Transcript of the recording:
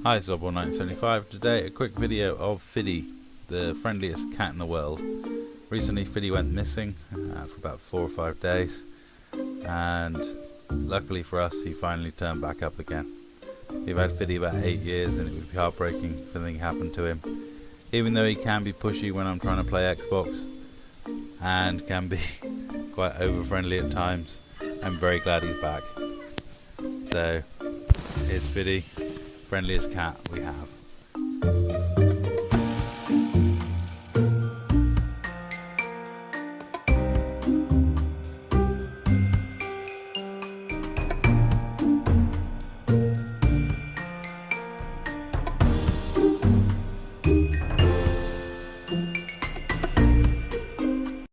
Hi, Zob1975. Today a quick video of Fiddy, the friendliest cat in the world. Recently Fiddy went missing for about 4 or 5 days, and luckily for us he finally turned back up again. We've had Fiddy about 8 years and it would be heartbreaking if anything happened to him. Even though he can be pushy when I'm trying to play Xbox and can be quite over friendly at times, I'm very glad he's back. So here's Fiddy, friendliest cat we have.